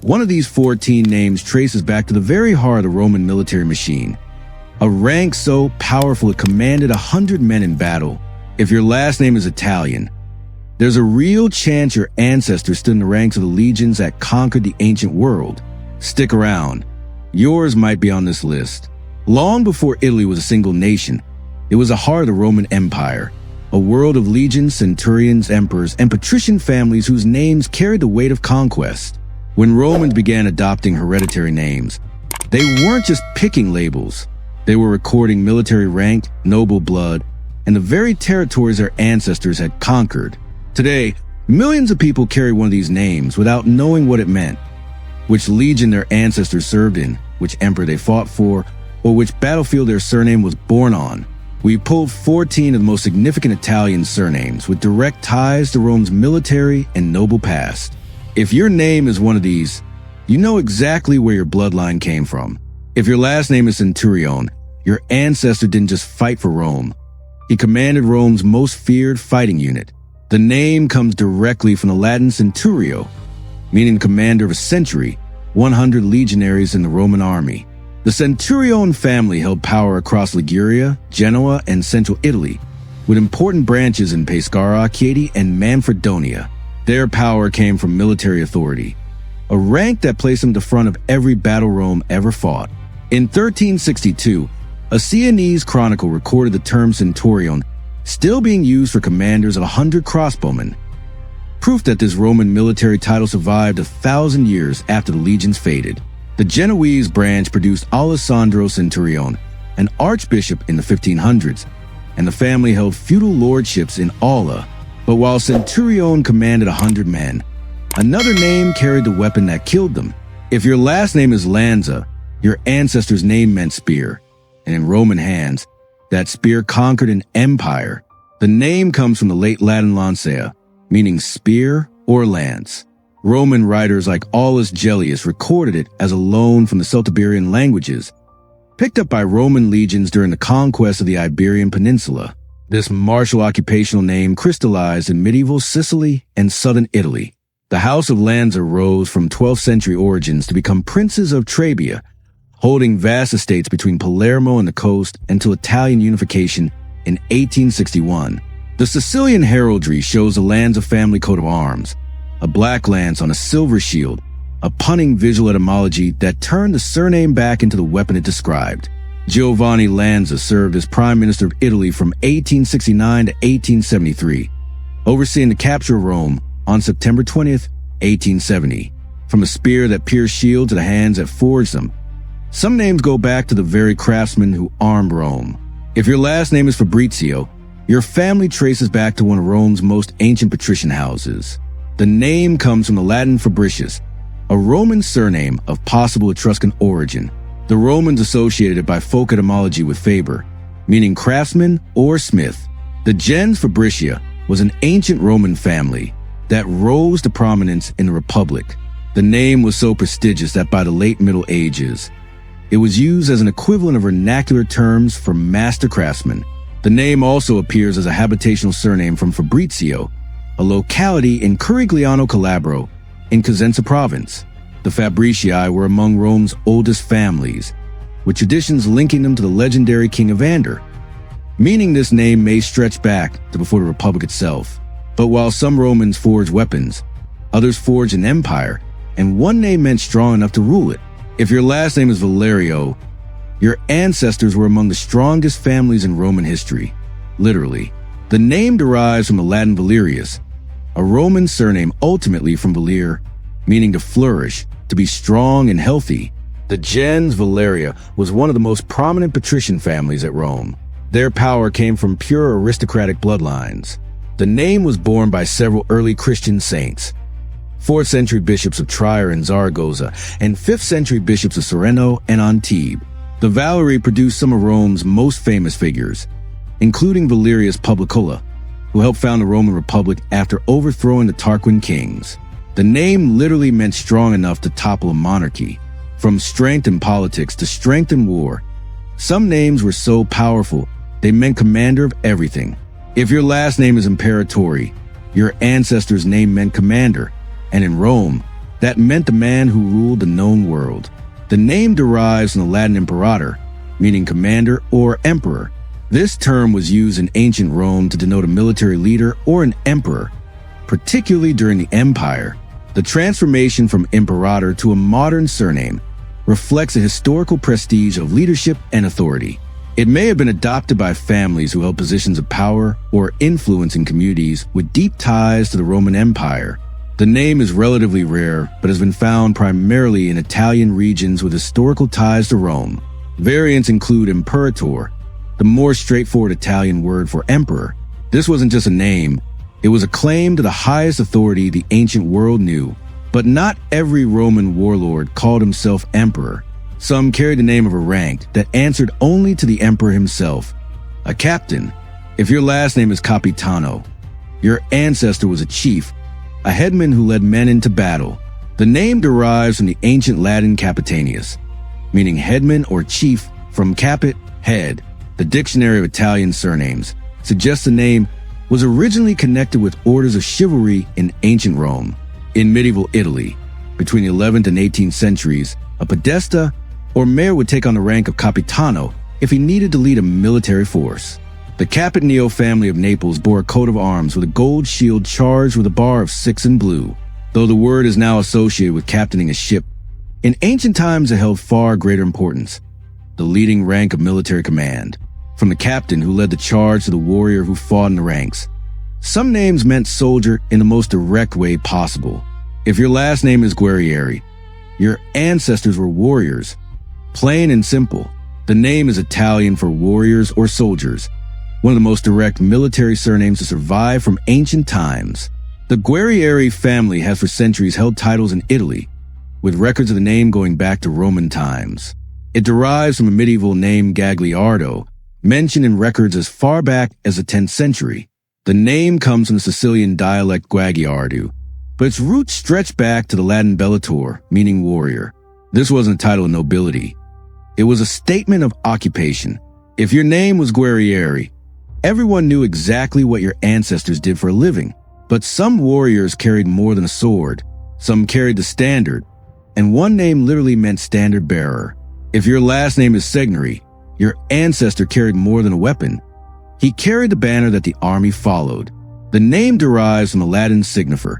One of these 14 names traces back to the very heart of the Roman military machine. A rank so powerful it commanded 100 men in battle. If your last name is Italian, there's a real chance your ancestors stood in the ranks of the legions that conquered the ancient world. Stick around. Yours might be on this list. Long before Italy was a single nation, it was the heart of the Roman Empire, a world of legions, centurions, emperors, and patrician families whose names carried the weight of conquest. When Romans began adopting hereditary names, they weren't just picking labels. They were recording military rank, noble blood, and the very territories their ancestors had conquered. Today, millions of people carry one of these names without knowing what it meant, which legion their ancestors served in, which emperor they fought for, or which battlefield their surname was born on. We pulled 14 of the most significant Italian surnames with direct ties to Rome's military and noble past. If your name is one of these, you know exactly where your bloodline came from. If your last name is Centurione, your ancestor didn't just fight for Rome. He commanded Rome's most feared fighting unit. The name comes directly from the Latin centurio, meaning commander of a century, 100 legionaries in the Roman army. The Centurione family held power across Liguria, Genoa, and central Italy, with important branches in Pescara, Chieti, and Manfredonia. Their power came from military authority, a rank that placed them at the front of every battle Rome ever fought. In 1362, a Sienese chronicle recorded the term centurion still being used for commanders of 100 crossbowmen, proof that this Roman military title survived 1,000 years after the legions faded. The Genoese branch produced Alessandro Centurione, an archbishop in the 1500s, and the family held feudal lordships in Aula. But while Centurione commanded 100 men, another name carried the weapon that killed them. If your last name is Lanza, your ancestor's name meant spear, and in Roman hands, that spear conquered an empire. The name comes from the late Latin lancea, meaning spear or lance. Roman writers like Aulus Gellius recorded it as a loan from the Celtiberian languages, picked up by Roman legions during the conquest of the Iberian Peninsula. This martial occupational name crystallized in medieval Sicily and southern Italy. The House of Lanza rose from 12th century origins to become princes of Trebia, holding vast estates between Palermo and the coast until Italian unification in 1861. The Sicilian heraldry shows the Lanza family coat of arms, a black lance on a silver shield, a punning visual etymology that turned the surname back into the weapon it described. Giovanni Lanza served as Prime Minister of Italy from 1869 to 1873, overseeing the capture of Rome on September 20th, 1870. From a spear that pierced shields to the hands that forged them, some names go back to the very craftsmen who armed Rome. If your last name is Fabrizio, your family traces back to one of Rome's most ancient patrician houses. The name comes from the Latin Fabricius, a Roman surname of possible Etruscan origin. The Romans associated it by folk etymology with Faber, meaning craftsman or smith. The gens Fabricia was an ancient Roman family that rose to prominence in the Republic. The name was so prestigious that by the late Middle Ages, it was used as an equivalent of vernacular terms for master craftsman. The name also appears as a habitational surname from Fabrizio, a locality in Curigliano Calabro in Cosenza province. The Fabricii were among Rome's oldest families, with traditions linking them to the legendary King Evander, meaning this name may stretch back to before the Republic itself. But while some Romans forged weapons, others forged an empire, and one name meant strong enough to rule it. If your last name is Valerio, your ancestors were among the strongest families in Roman history. Literally, the name derives from the Latin Valerius, a Roman surname ultimately from Valir, meaning to flourish, to be strong and healthy. The gens Valeria was one of the most prominent patrician families at Rome. Their power came from pure aristocratic bloodlines. The name was borne by several early Christian saints, 4th century bishops of Trier and Zaragoza, and 5th century bishops of Sereno and Antibes. The Valerii produced some of Rome's most famous figures, including Valerius Publicola, who helped found the Roman Republic after overthrowing the Tarquin kings. The name literally meant strong enough to topple a monarchy. From strength in politics to strength in war, some names were so powerful, they meant commander of everything. If your last name is Imperatori, your ancestor's name meant commander, and in Rome, That meant the man who ruled the known world. The name derives from the Latin imperator, meaning commander or emperor. This term was used in ancient Rome to denote a military leader or an emperor, particularly during the Empire. The transformation from imperator to a modern surname reflects a historical prestige of leadership and authority. It may have been adopted by families who held positions of power or influence in communities with deep ties to the Roman Empire. The name is relatively rare, but has been found primarily in Italian regions with historical ties to Rome. Variants include imperator, the more straightforward Italian word for emperor. This wasn't just a name, it was a claim to the highest authority the ancient world knew. But not every Roman warlord called himself emperor. Some carried the name of a rank that answered only to the emperor himself. A captain. If your last name is Capitano, your ancestor was a chief, a headman who led men into battle. The name derives from the ancient Latin capitanius, meaning headman or chief, from capit, head. The Dictionary of Italian Surnames suggests the name was originally connected with orders of chivalry in ancient Rome. In medieval Italy, between the 11th and 18th centuries, a podesta or mayor would take on the rank of capitano if he needed to lead a military force. The Capitano family of Naples bore a coat of arms with a gold shield charged with a bar of 6 in blue. Though the word is now associated with captaining a ship, in ancient times it held far greater importance, the leading rank of military command, from the captain who led the charge to the warrior who fought in the ranks. Some names meant soldier in the most direct way possible. If your last name is Guerrieri, your ancestors were warriors. Plain and simple, the name is Italian for warriors or soldiers, one of the most direct military surnames to survive from ancient times. The Guerrieri family has for centuries held titles in Italy, with records of the name going back to Roman times. It derives from a medieval name Gagliardo, mentioned in records as far back as the 10th century. The name comes from the Sicilian dialect Gagliardo, but its roots stretch back to the Latin bellator, meaning warrior. This wasn't a title of nobility. It was a statement of occupation. If your name was Guerrieri, everyone knew exactly what your ancestors did for a living. But some warriors carried more than a sword. Some carried the standard, and one name literally meant standard bearer. If your last name is Segneri, your ancestor carried more than a weapon. He carried the banner that the army followed. The name derives from the Latin signifer,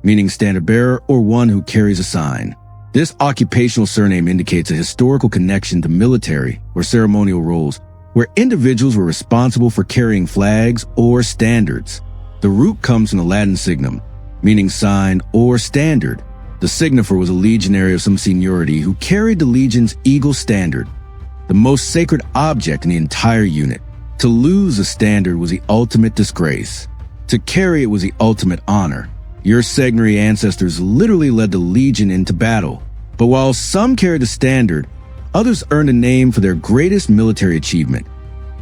meaning standard bearer or one who carries a sign. This occupational surname indicates a historical connection to military or ceremonial roles, where individuals were responsible for carrying flags or standards. The root comes from the Latin signum, meaning sign or standard. The signifer was a legionary of some seniority who carried the legion's eagle standard, the most sacred object in the entire unit. To lose a standard was the ultimate disgrace. To carry it was the ultimate honor. Your Segneri ancestors literally led the legion into battle. But while some carried the standard, others earned a name for their greatest military achievement,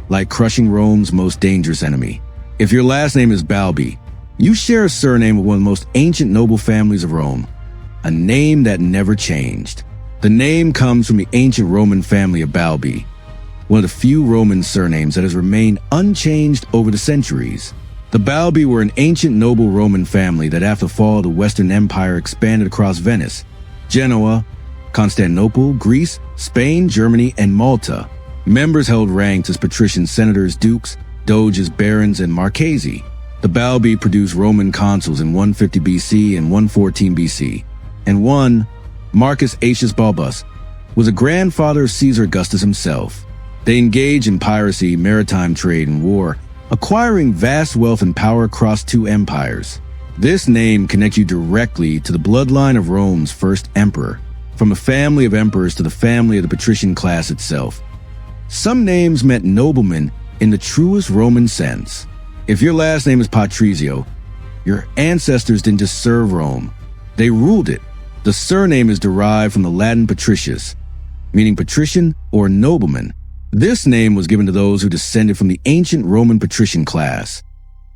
like crushing Rome's most dangerous enemy. If your last name is Balbi, you share a surname with one of the most ancient noble families of Rome, a name that never changed. The name comes from the ancient Roman family of Balbi, one of the few Roman surnames that has remained unchanged over the centuries. The Balbi were an ancient noble Roman family that after the fall of the Western Empire expanded across Venice, Genoa, Constantinople, Greece, Spain, Germany, and Malta. Members held ranks as patricians, senators, dukes, doges, barons, and marchesi. The Balbi produced Roman consuls in 150 BC and 114 BC, and one, Marcus Aetius Balbus, was a grandfather of Caesar Augustus himself. They engaged in piracy, maritime trade, and war, acquiring vast wealth and power across 2 empires. This name connects you directly to the bloodline of Rome's first emperor, from a family of emperors to the family of the patrician class itself. Some names meant noblemen in the truest Roman sense. If your last name is Patrizio, your ancestors didn't just serve Rome, they ruled it. The surname is derived from the Latin patricius, meaning patrician or nobleman. This name was given to those who descended from the ancient Roman patrician class,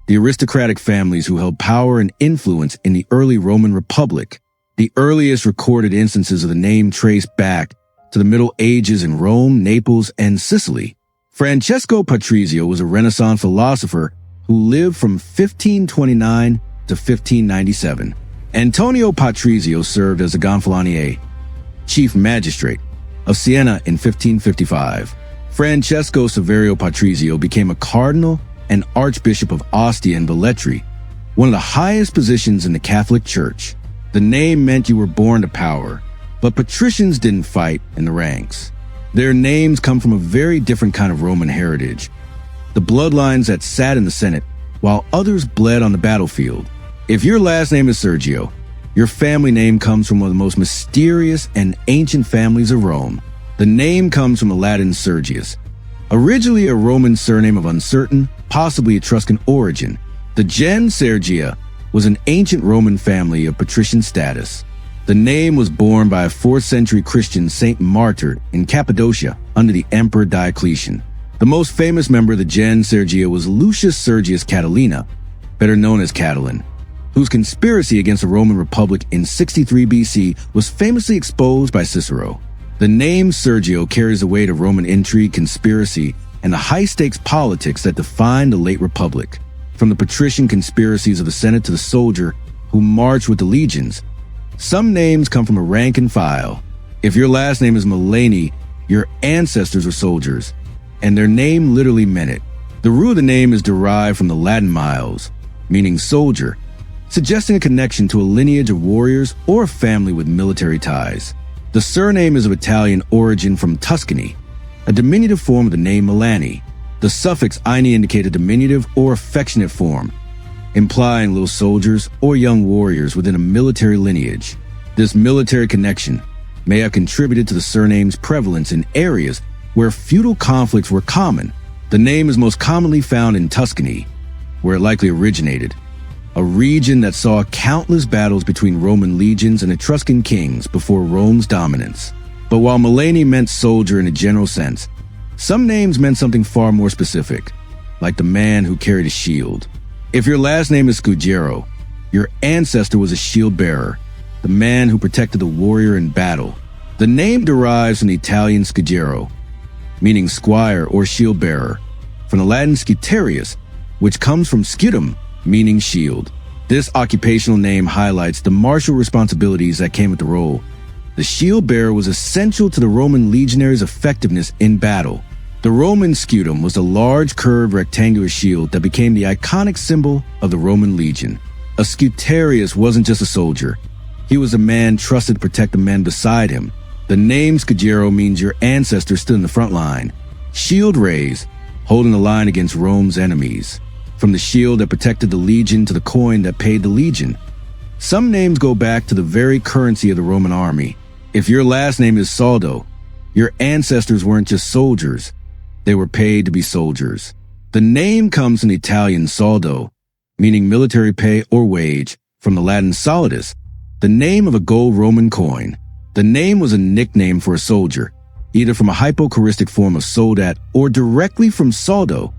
the aristocratic families who held power and influence in the early Roman Republic. The earliest recorded instances of the name trace back to the Middle Ages in Rome, Naples, and Sicily. Francesco Patrizio was a Renaissance philosopher who lived from 1529 to 1597, Antonio Patrizio served as a gonfalonier, chief magistrate of Siena in 1555. Francesco Saverio Patrizio became a cardinal and archbishop of Ostia and Velletri, one of the highest positions in the Catholic Church. The name meant you were born to power, but patricians didn't fight in the ranks. Their names come from a very different kind of Roman heritage. The bloodlines that sat in the Senate, while others bled on the battlefield. If your last name is Sergio, your family name comes from one of the most mysterious and ancient families of Rome. The name comes from the Latin Sergius, originally a Roman surname of uncertain, possibly Etruscan origin. The gens Sergia was an ancient Roman family of patrician status. The name was borne by a 4th century Christian saint martyred in Cappadocia under the Emperor Diocletian. The most famous member of the gens Sergia was Lucius Sergius Catilina, better known as Catiline, whose conspiracy against the Roman Republic in 63 BC was famously exposed by Cicero. The name Sergio carries the weight of Roman intrigue, conspiracy, and the high-stakes politics that defined the late Republic. From the patrician conspiracies of the Senate to the soldier who marched with the legions, some names come from a rank and file. If your last name is Milaini, your ancestors were soldiers, and their name literally meant it. The root of the name is derived from the Latin miles, meaning soldier, suggesting a connection to a lineage of warriors or a family with military ties. The surname is of Italian origin from Tuscany, a diminutive form of the name Milani. The suffix "ini" indicate a diminutive or affectionate form, implying little soldiers or young warriors within a military lineage. This military connection may have contributed to the surname's prevalence in areas where feudal conflicts were common. The name is most commonly found in Tuscany, where it likely originated, a region that saw countless battles between Roman legions and Etruscan kings before Rome's dominance. But while Milaini meant soldier in a general sense, some names meant something far more specific, like the man who carried a shield. If your last name is Scudiero, your ancestor was a shield bearer, the man who protected the warrior in battle. The name derives from the Italian Scudiero, meaning squire or shield bearer, from the Latin scuterius, which comes from scutum, meaning shield. This occupational name highlights the martial responsibilities that came with the role. The shield bearer was essential to the Roman legionaries' effectiveness in battle. The Roman scutum was the large curved rectangular shield that became the iconic symbol of the Roman legion. A scuterius wasn't just a soldier. He was a man trusted to protect the men beside him. The name Scudiero means your ancestors stood in the front line, shield raised, holding the line against Rome's enemies. From the shield that protected the legion to the coin that paid the legion. Some names go back to the very currency of the Roman army. If your last name is Soldo, your ancestors weren't just soldiers, they were paid to be soldiers. The name comes from the Italian soldo, meaning military pay or wage, from the Latin solidus, the name of a gold Roman coin. The name was a nickname for a soldier, either from a hypochoristic form of soldat or directly from soldo,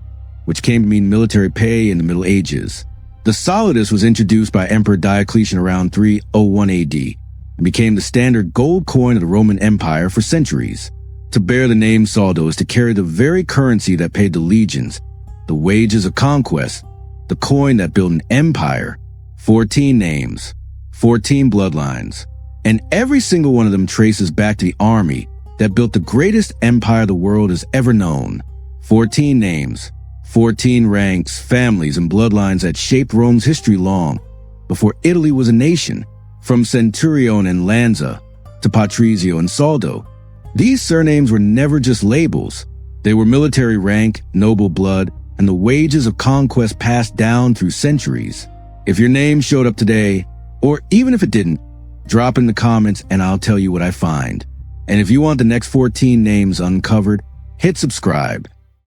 which came to mean military pay in the Middle Ages. The solidus was introduced by Emperor Diocletian around 301 AD and became the standard gold coin of the Roman Empire for centuries. To bear the name soldo is to carry the very currency that paid the legions, the wages of conquest, the coin that built an empire. 14 names, 14 bloodlines, and every single one of them traces back to the army that built the greatest empire the world has ever known. 14 names, 14 ranks, families, and bloodlines that shaped Rome's history long before Italy was a nation. From Centurione and Lanza to Patrizio and Soldo, these surnames were never just labels. They were military rank, noble blood, and the wages of conquest passed down through centuries. If your name showed up today, or even if it didn't, drop in the comments and I'll tell you what I find. And if you want the next 14 names uncovered, hit subscribe.